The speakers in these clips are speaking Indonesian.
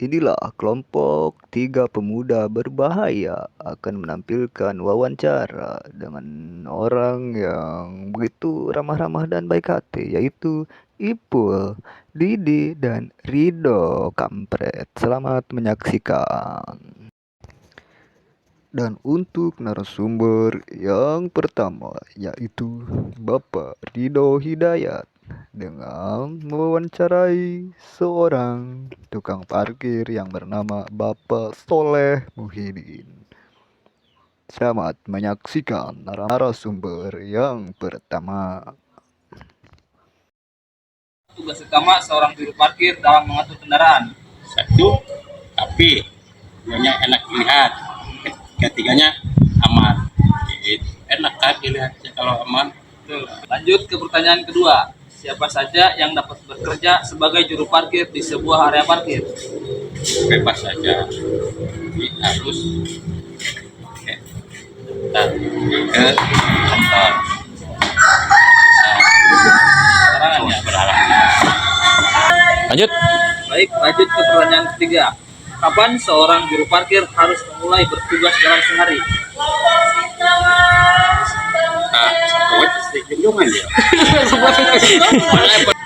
Inilah kelompok 3 pemuda berbahaya akan menampilkan wawancara dengan orang yang begitu ramah-ramah dan baik hati, yaitu Ipul, Didi, dan Rido Kampret. Selamat menyaksikan. Dan untuk narasumber yang pertama yaitu Bapak Rido Hidayat dengan mewawancarai seorang tukang parkir yang bernama Bapak Soleh Muhyiddin. Selamat menyaksikan narasumber yang pertama. Tugas utama seorang juru parkir dalam mengatur kendaraan. Satu, tapi duanya enak dilihat. Ketiganya aman. Enak kan dilihatnya kalau aman. Lanjut ke pertanyaan kedua. Siapa saja yang dapat bekerja sebagai juru parkir di sebuah area parkir? Bebas saja. Jadi harus ke kantor. Keterangannya. Berhalangan. Lanjut. Baik, lanjut ke pertanyaan ketiga. Kapan seorang juru parkir harus memulai bertugas dalam sehari?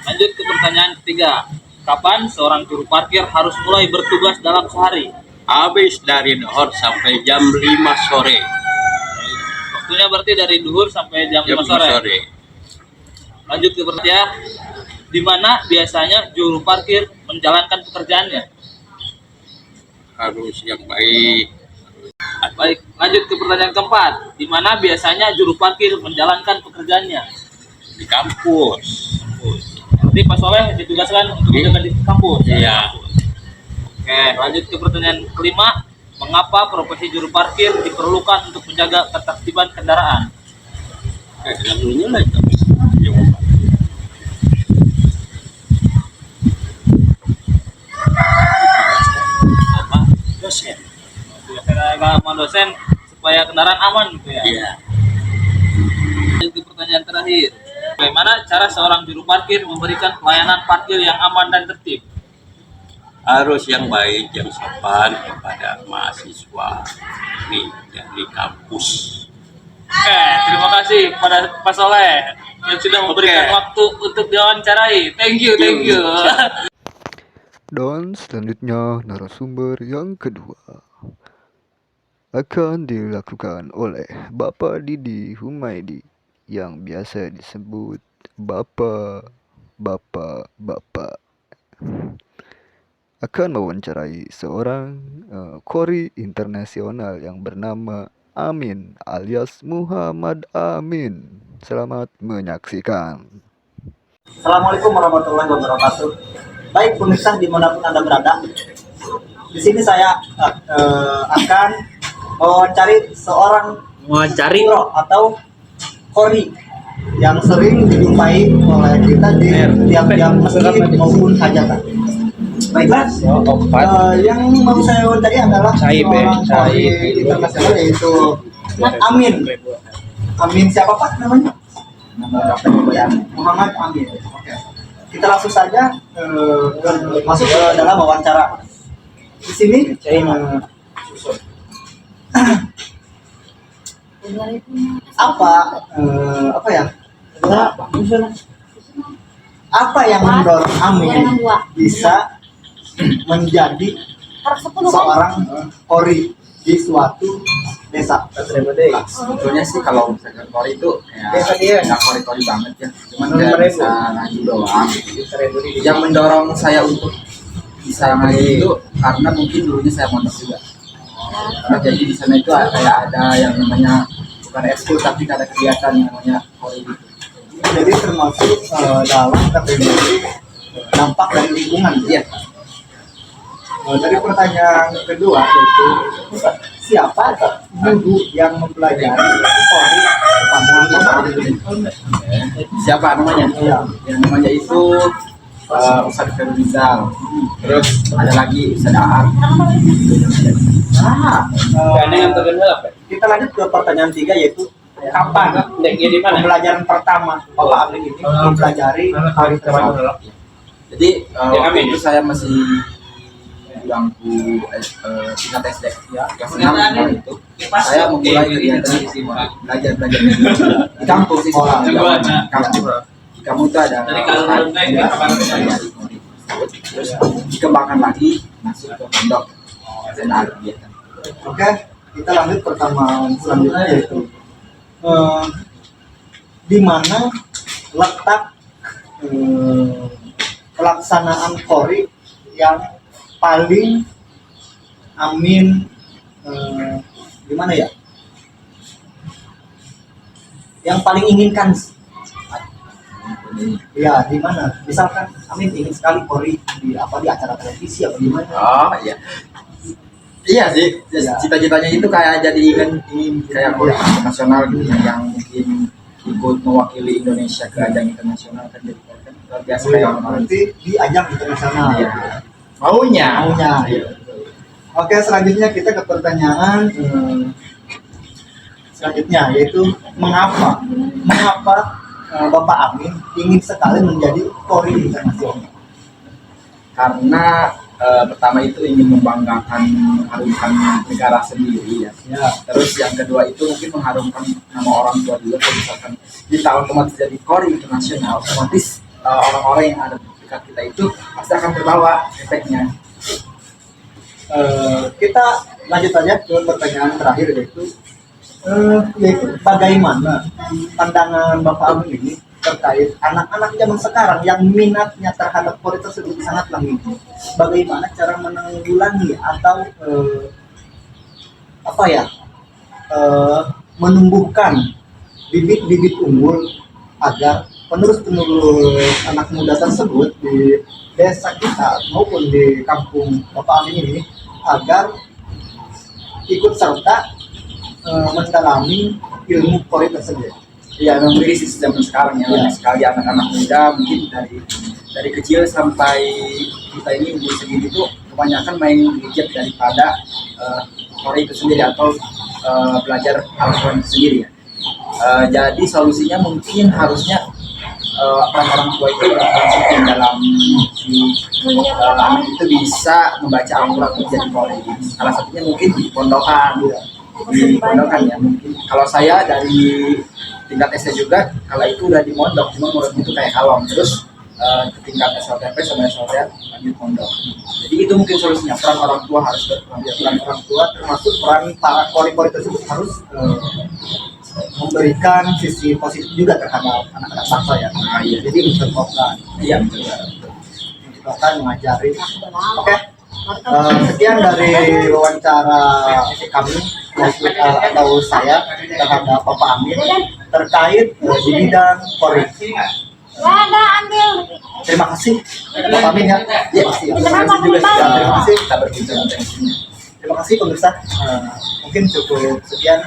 Lanjut ke pertanyaan ketiga. Kapan seorang juru parkir harus mulai bertugas dalam sehari? Habis dari duhur sampai jam 5 sore. Waktunya berarti dari duhur sampai jam 5 sore. Lanjut ke pertanyaan, di mana biasanya juru parkir menjalankan pekerjaannya? Harus yang baik. Baik, lanjut ke pertanyaan keempat. Di mana biasanya juru parkir menjalankan pekerjaannya? Di kampus. Jadi Pak Soleh ditugaskan untuk menjaga di kampus. Iya. Oke, lanjut ke pertanyaan kelima. Mengapa profesi juru parkir diperlukan untuk menjaga ketertiban kendaraan? Dengan dulunya lah itu. Dosen. Agama dosen supaya kendaraan aman gitu ya. Iya. Lanjut ke pertanyaan terakhir. Bagaimana cara seorang juru parkir memberikan pelayanan parkir yang aman dan tertib? Harus yang baik, yang sopan kepada mahasiswa di kampus. Oke, terima kasih kepada Pak Soleh yang sudah memberikan waktu untuk diwawancarai. Thank you. Dan selanjutnya narasumber yang kedua akan dilakukan oleh Bapak Didi Humaydi yang biasa disebut Bapak akan mewawancarai seorang kori internasional yang bernama Amin alias Muhammad Amin. Selamat menyaksikan. Assalamualaikum warahmatullahi wabarakatuh. Baik pemirsa dimanapun Anda berada, di sini saya akan mewawancari seorang pro atau kori yang sering dijumpai oleh kita di tiap-tiap masjid maupun hajatan. Baiklah, yang mau saya wawancari adalah seorang kori internasional yaitu Amin. Amin siapa Pak namanya? Muhammad Amin. Oke. Kita langsung saja masuk ke dalam wawancara. Di sini apa yang mendorong Amin bisa menjadi seorang kori di suatu desa? Sebetulnya sih kalau misalkan kori itu ya nggak kori banget ya, cuman udah bisa ngaji doang. Yang mendorong saya untuk bisa ngaji itu karena mungkin dulunya saya mondok juga. Karena jadi di sana itu kayak ada yang namanya bukan ekskul tapi ada kegiatan yang namanya kori gitu. Jadi termasuk dalam kategori dampak dari lingkungan. Iya. Dari pertanyaan kedua yaitu siapa guru yang mempelajari kori kepada Siapa namanya? Yang namanya itu Ustadz Firuzal. Terus ada lagi Ustadz Ahad. Kita lanjut ke pertanyaan 3 yaitu kapan pembelajaran pertama Bapak Amin ini mempelajari kori tersebut? Jadi waktu itu saya masih bangku tingkat SD ya kelas 6 itu saya memulai kegiatan belajar di kampus sih kampus di kampus itu ada terus dikembangkan lagi masuk ke pondok dan kegiatan. Oke, kita lanjut pertanyaan selanjutnya yaitu di mana letak pelaksanaan Qori yang paling Amin gimana ya? Yang paling inginkan ya di mana? Misalkan Amin ingin sekali Qori di acara televisi atau di mana? Oh iya. Iya sih, cita-citanya itu kayak jadi ingin kayak Qori internasional gitu yang mungkin ikut mewakili Indonesia ke ajang internasional kan jadi kan luar biasa kayak Berarti di ajang internasional. Iya. Maunya. Iya. Oke, selanjutnya kita ke pertanyaan selanjutnya yaitu mengapa Bapak Amin ingin sekali menjadi Qori internasional? Karena pertama itu ingin mengharumkan negara sendiri ya. Terus yang kedua itu mungkin mengharumkan nama orang tua juga. Kalau misalkan kita otomatis jadi Qori internasional, otomatis orang-orang yang ada di dekat kita itu pasti akan terbawa efeknya. Kita lanjut aja ke pertanyaan terakhir yaitu bagaimana pandangan Bapak Amin ini terkait anak-anak zaman sekarang yang minatnya terhadap Qori tersebut sangatlah tinggi. Bagaimana cara menanggulangi atau menumbuhkan bibit-bibit unggul agar penerus-penerus anak muda tersebut di desa kita maupun di kampung Bapak Amin ini agar ikut serta mendalami ilmu Qori tersebut. Ya memilih sistem zaman sekarang ya, banyak sekali anak-anak muda mungkin dari kecil sampai kita ini umur segini tuh kebanyakan main gadget daripada Qori itu sendiri atau belajar Al-Quran itu sendiri ya. Jadi solusinya mungkin harusnya peran orang tua itu berperan dalam anak itu bisa membaca Al-Quran menjadi Qori. Salah satunya mungkin di pondokan ya mungkin. Kalau saya dari tingkat SD juga, kalau itu udah di mondok, cuma mondok itu kayak kalong, terus ke tingkat SLTP sama SLT lanjut mondok. Jadi itu mungkin solusinya, peran orang tua harus peran orang tua termasuk peran para Qori tersebut harus memberikan sisi positif juga terhadap anak-anak bangsa ya. Iya. Jadi mencontohkan, mengajari. Oke. Sekian dari wawancara kami atau saya terhadap Bapak Amin terkait di bidang Qori. Terima kasih Bapak Amin ya. Terima kasih kita berbincang. Terima kasih pemirsa. Mungkin cukup sekian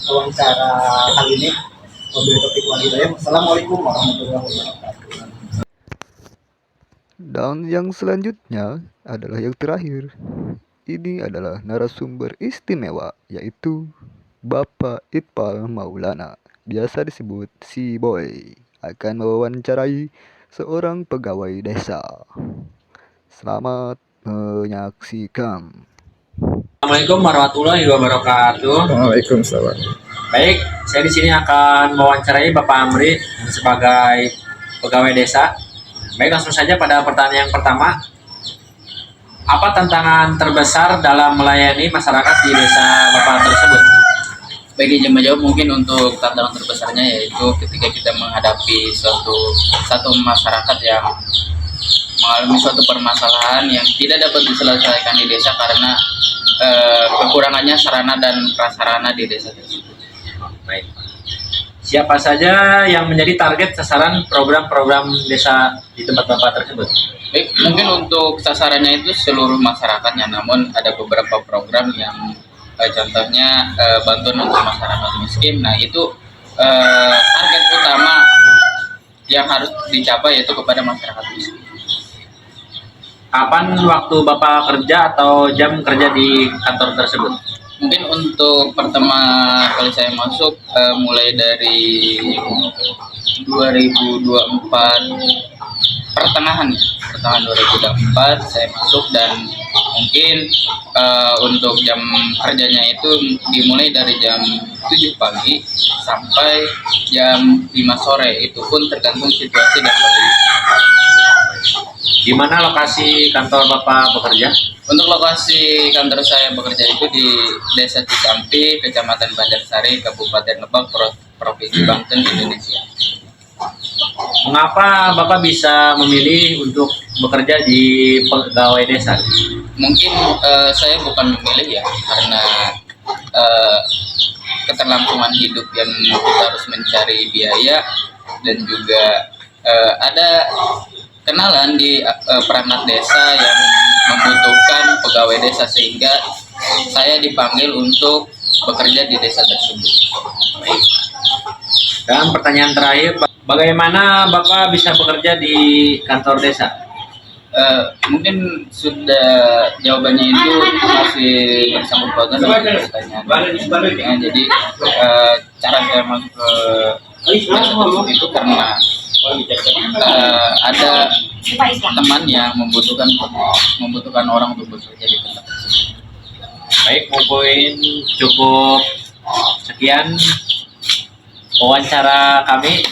wawancara kali ini. Wabillahi taufiq wal hidayah. Wassalamualaikum warahmatullahi wabarakatuh. Dan yang selanjutnya adalah yang terakhir. Ini adalah narasumber istimewa, yaitu Bapak Itpal Maulana, biasa disebut Si Boy, akan mewawancarai seorang pegawai desa. Selamat menyaksikan. Assalamualaikum warahmatullahi wabarakatuh. Waalaikumsalam. Baik, saya di sini akan mewawancarai Bapak Amri sebagai pegawai desa. Baik, langsung saja pada pertanyaan yang pertama. Apa tantangan terbesar dalam melayani masyarakat di desa Bapak tersebut? Bagi izin menjawab, mungkin untuk tantangan terbesarnya yaitu ketika kita menghadapi satu masyarakat yang mengalami suatu permasalahan yang tidak dapat diselesaikan di desa karena kekurangannya sarana dan prasarana di desa tersebut. Baik. Siapa saja yang menjadi target sasaran program-program desa di tempat Bapak tersebut? Baik, mungkin untuk sasarannya itu seluruh masyarakatnya, namun ada beberapa program yang contohnya bantuan untuk masyarakat miskin. Nah, itu target utama yang harus dicapai yaitu kepada masyarakat miskin. Kapan waktu Bapak kerja atau jam kerja di kantor tersebut? Mungkin untuk pertama kali saya masuk mulai dari 2024 pertengahan 2024 saya masuk dan Mungkin untuk jam kerjanya itu dimulai dari jam 7 pagi sampai jam 5 sore. Itu pun tergantung situasi dan kondisi. Di mana lokasi kantor Bapak bekerja? Untuk lokasi kantor saya bekerja itu di Desa Cisampi, Kecamatan Banjarsari, Kabupaten Lebak, Provinsi Banten, Indonesia. Mengapa Bapak bisa memilih untuk bekerja di pegawai desa? Mungkin saya bukan memilih ya, karena keterlangsungan hidup yang kita harus mencari biaya dan juga ada kenalan di perangkat desa yang membutuhkan pegawai desa sehingga saya dipanggil untuk bekerja di desa tersebut. Dan pertanyaan terakhir, bagaimana Bapak bisa bekerja di kantor desa? Mungkin sudah jawabannya itu masih bersangkut pautan dengan pertanyaan. Jadi cara saya masuk ke desa tersebut itu karena ada teman yang membutuhkan orang untuk bekerja di tempat tersebut. Baik, mungkin cukup sekian wawancara kami.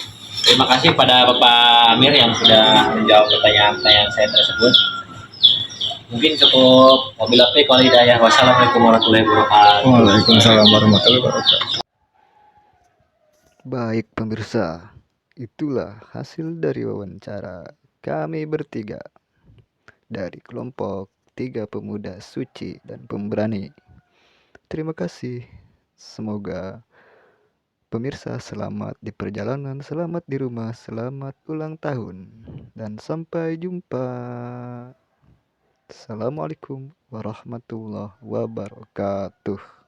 Terima kasih pada Bapak Amir yang sudah menjawab pertanyaan-pertanyaan saya tersebut. Mungkin cukup. Wabillahi wal hidayah. Wassalamualaikum warahmatullahi wabarakatuh. Waalaikumsalam warahmatullahi wabarakatuh. Baik pemirsa, itulah hasil dari wawancara kami bertiga dari kelompok 3 pemuda suci dan pemberani. Terima kasih. Semoga pemirsa selamat di perjalanan, selamat di rumah, selamat ulang tahun, dan sampai jumpa. Assalamualaikum warahmatullahi wabarakatuh.